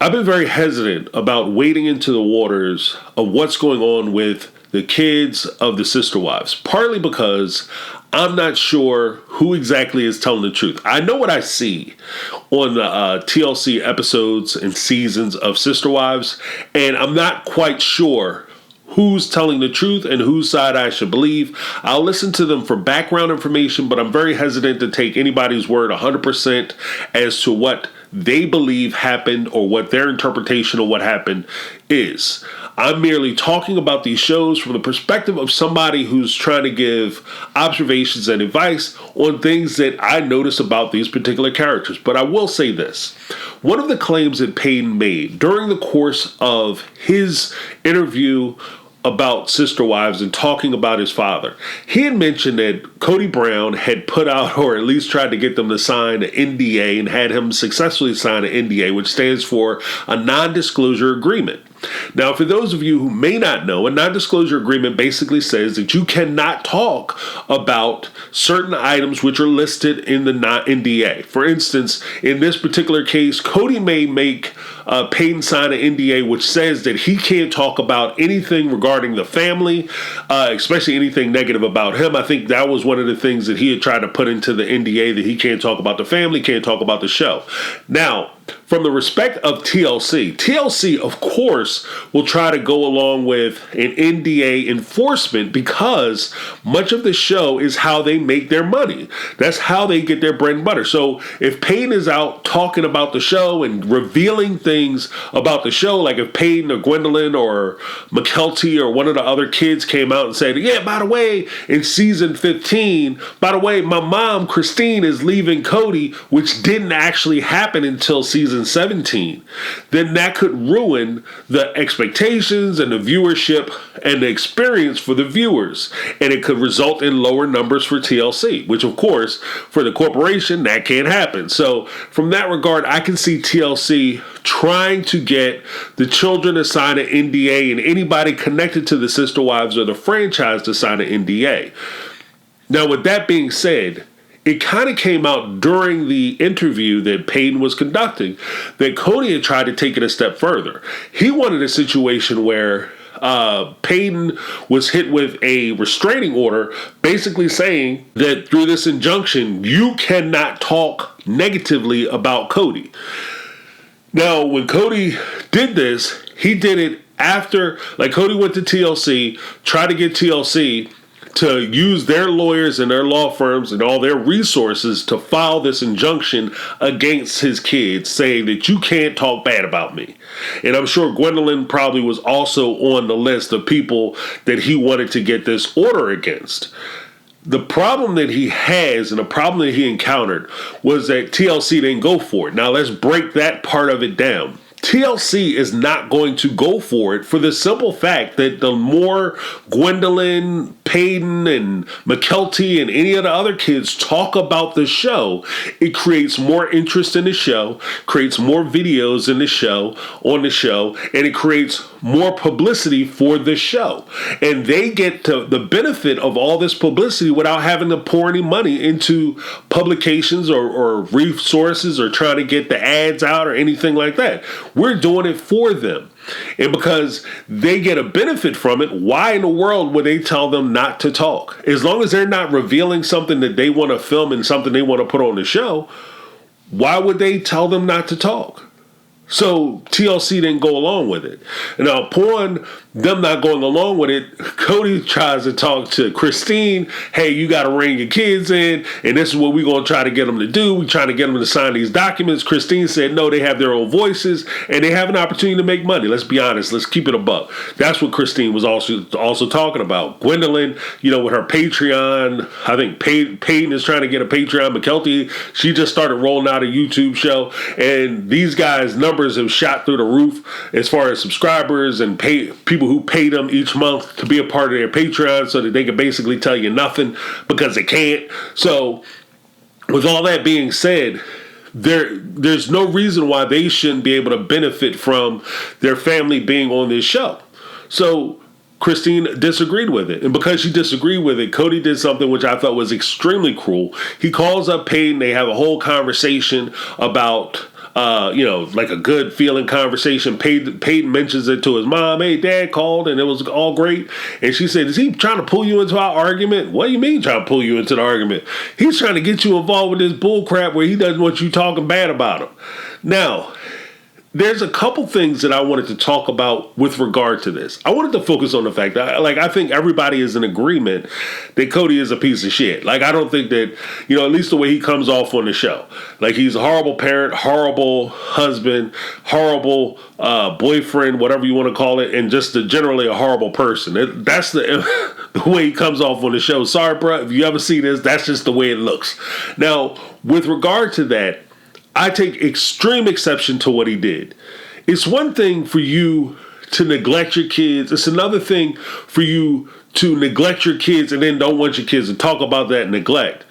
I've been very hesitant about wading into the waters of what's going on with the kids of the sister wives, partly because I'm not sure who exactly is telling the truth. I know what I see on the TLC episodes and seasons of Sister Wives, and I'm not quite sure who's telling the truth and whose side I should believe. I'll listen to them for background information, but I'm very hesitant to take anybody's word 100% as to what they believe happened or what their interpretation of what happened is. I'm merely talking about these shows from the perspective of somebody who's trying to give observations and advice on things that I notice about these particular characters. But I will say this. One of the claims that Paedon made during the course of his interview about Sister Wives and talking about his father, he had mentioned that Kody Brown had put out, or at least tried to get them to sign an NDA, and had him successfully sign an NDA, which stands for a non-disclosure agreement. Now, for those of you who may not know, a non-disclosure agreement basically says that you cannot talk about certain items which are listed in the NDA. For instance, in this particular case, Kody may make Paedon sign an NDA which says that he can't talk about anything regarding the family, especially anything negative about him. I think that was one of the things that he had tried to put into the NDA, that he can't talk about the family, can't talk about the show. Now, from the respect of TLC, of course, will try to go along with an NDA enforcement because much of the show is how they make their money. That's how they get their bread and butter. So if Paedon is out talking about the show and revealing things about the show, like if Paedon or Gwendolyn or McKelty or one of the other kids came out and said, yeah, by the way, in season 15, by the way, my mom, Christine, is leaving Kody, which didn't actually happen until season 17, then that could ruin the expectations and the viewership and the experience for the viewers. And it could result in lower numbers for TLC, which of course, for the corporation, that can't happen. So from that regard, I can see TLC trying to get the children to sign an NDA and anybody connected to the Sister Wives or the franchise to sign an NDA. Now, with that being said, it kind of came out during the interview that Paedon was conducting that Kody had tried to take it a step further. He wanted a situation where Paedon was hit with a restraining order, basically saying that through this injunction, you cannot talk negatively about Kody. Now, when Kody did this, he did it after, like Kody went to TLC, tried to get TLC to use their lawyers and their law firms and all their resources to file this injunction against his kids, saying that you can't talk bad about me. And I'm sure Gwendolyn probably was also on the list of people that he wanted to get this order against. The problem that he has and the problem that he encountered was that TLC didn't go for it. Now let's break that part of it down. TLC is not going to go for it for the simple fact that the more Gwendolyn, Paedon, and McKelty and any of the other kids talk about the show, it creates more interest in the show, creates more videos in the show, on the show, and it creates more publicity for the show. And they get to the benefit of all this publicity without having to pour any money into publications or resources or trying to get the ads out or anything like that. We're doing it for them. And because they get a benefit from it, why in the world would they tell them not to talk? As long as they're not revealing something that they want to film and something they want to put on the show, why would they tell them not to talk? So TLC didn't go along with it. And now upon them not going along with it, Kody tries to talk to Christine. Hey, you got to bring your kids in, and this is what we're going to try to get them to do. We're trying to get them to sign these documents. Christine said, no, they have their own voices, and they have an opportunity to make money. Let's be honest. Let's keep it a buck. That's what Christine was also talking about. Gwendolyn, with her Patreon, I think Paedon is trying to get a Patreon. McKelty, she just started rolling out a YouTube show, and these guys' numbers have shot through the roof as far as subscribers and people who pay them each month to be a part of their Patreon so that they can basically tell you nothing because they can't. So with all that being said, there's no reason why they shouldn't be able to benefit from their family being on this show. So Christine disagreed with it. And because she disagreed with it, Kody did something which I thought was extremely cruel. He calls up Paedon. They have a whole conversation about like a good feeling conversation. Paedon mentions it to his mom. Hey, Dad called and it was all great. And she said, is he trying to pull you into our argument? What do you mean trying to pull you into the argument? He's trying to get you involved with this bull crap where he doesn't want you talking bad about him. Now, there's a couple things that I wanted to talk about with regard to this. I wanted to focus on the fact that, I think everybody is in agreement that Kody is a piece of shit. I don't think that, at least the way he comes off on the show. He's a horrible parent, horrible husband, horrible boyfriend, whatever you want to call it, and just generally a horrible person. That's the way he comes off on the show. Sorry, bro, if you ever see this, that's just the way it looks. Now, with regard to that, I take extreme exception to what he did. It's one thing for you to neglect your kids. It's another thing for you to neglect your kids and then don't want your kids to talk about that neglect.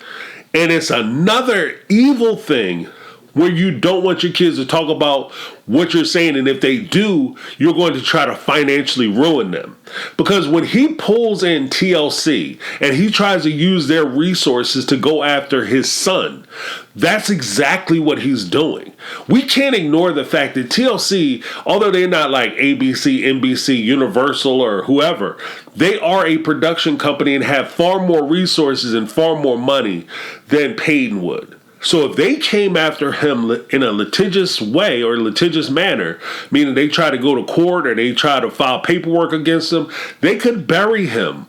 And it's another evil thing where you don't want your kids to talk about what you're saying, and if they do, you're going to try to financially ruin them. Because when he pulls in TLC and he tries to use their resources to go after his son, that's exactly what he's doing. We can't ignore the fact that TLC, although they're not like ABC, NBC, Universal, or whoever, they are a production company and have far more resources and far more money than Paedon would. So if they came after him in a litigious way or litigious manner, meaning they try to go to court or they try to file paperwork against him, they could bury him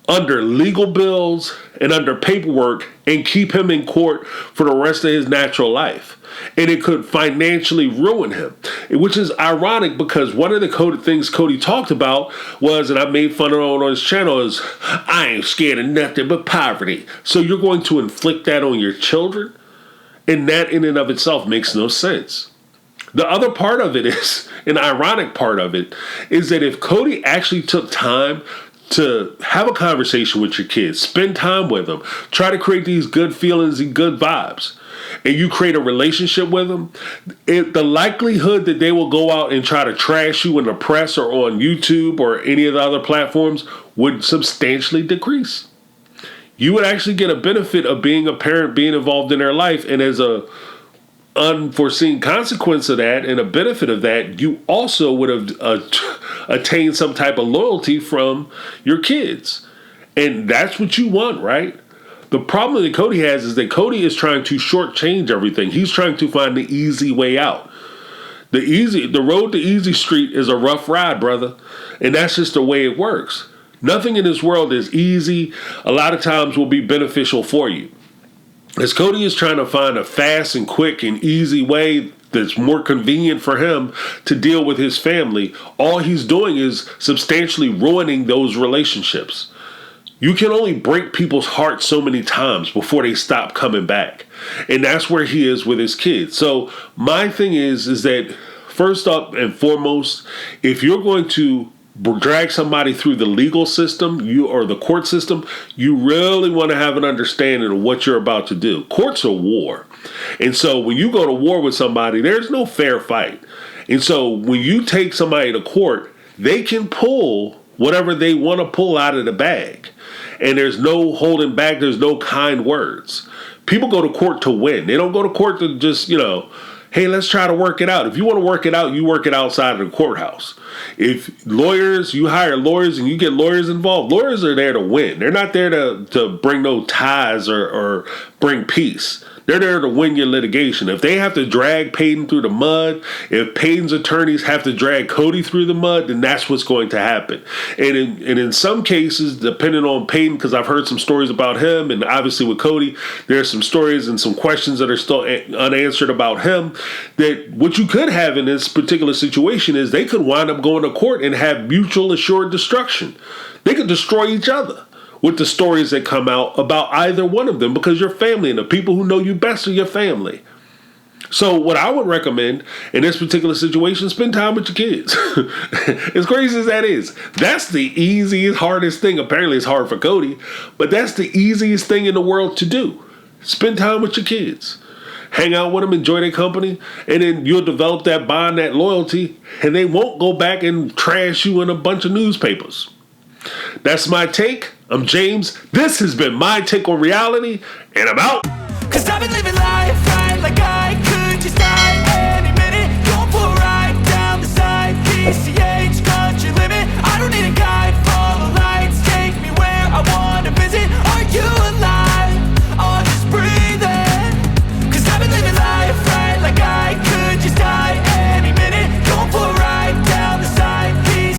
under legal bills and under paperwork and keep him in court for the rest of his natural life. And it could financially ruin him, which is ironic because one of the things Kody talked about was, and I made fun of it on his channel, is I ain't scared of nothing but poverty. So you're going to inflict that on your children? And that in and of itself makes no sense. The other part of it is, an ironic part of it, is that if Kody actually took time to have a conversation with your kids, spend time with them, try to create these good feelings and good vibes, and you create a relationship with them, the likelihood that they will go out and try to trash you in the press or on YouTube or any of the other platforms would substantially decrease. You would actually get a benefit of being a parent, being involved in their life, and as a unforeseen consequence of that and a benefit of that, you also would have attained some type of loyalty from your kids. And that's what you want, right? The problem that Kody has is that Kody is trying to shortchange everything. He's trying to find the easy way out. The road to easy street is a rough ride, brother. And that's just the way it works. Nothing in this world is easy. A lot of times will be beneficial for you. As Kody is trying to find a fast and quick and easy way that's more convenient for him to deal with his family, all he's doing is substantially ruining those relationships. You can only break people's hearts so many times before they stop coming back. And that's where he is with his kids. So my thing is that first up and foremost, if you're going to drag somebody through the legal system, or the court system, you really want to have an understanding of what you're about to do. Courts are war. And so when you go to war with somebody, there's no fair fight. And so when you take somebody to court, they can pull whatever they want to pull out of the bag. And there's no holding back. There's no kind words. People go to court to win. They don't go to court to just, hey, let's try to work it out. If you want to work it out, you work it outside of the courthouse. If you hire lawyers and you get lawyers involved, lawyers are there to win. They're not there to bring no ties or bring peace. They're there to win your litigation. If they have to drag Paedon through the mud, if Paedon's attorneys have to drag Kody through the mud, then that's what's going to happen. And in some cases, depending on Paedon, because I've heard some stories about him, and obviously with Kody, there's some stories and some questions that are still unanswered about him, that what you could have in this particular situation is they could wind up going to court and have mutual assured destruction. They could destroy each other with the stories that come out about either one of them, because you're family and the people who know you best are your family. So what I would recommend in this particular situation, spend time with your kids. As crazy as that is, that's the easiest, hardest thing. Apparently it's hard for Kody, but that's the easiest thing in the world to do. Spend time with your kids. Hang out with them, enjoy their company, and then you'll develop that bond, that loyalty, and they won't go back and trash you in a bunch of newspapers. That's my take. I'm James. This has been my take on reality, and I'm out. 'Cause I've been living life right like I could just die.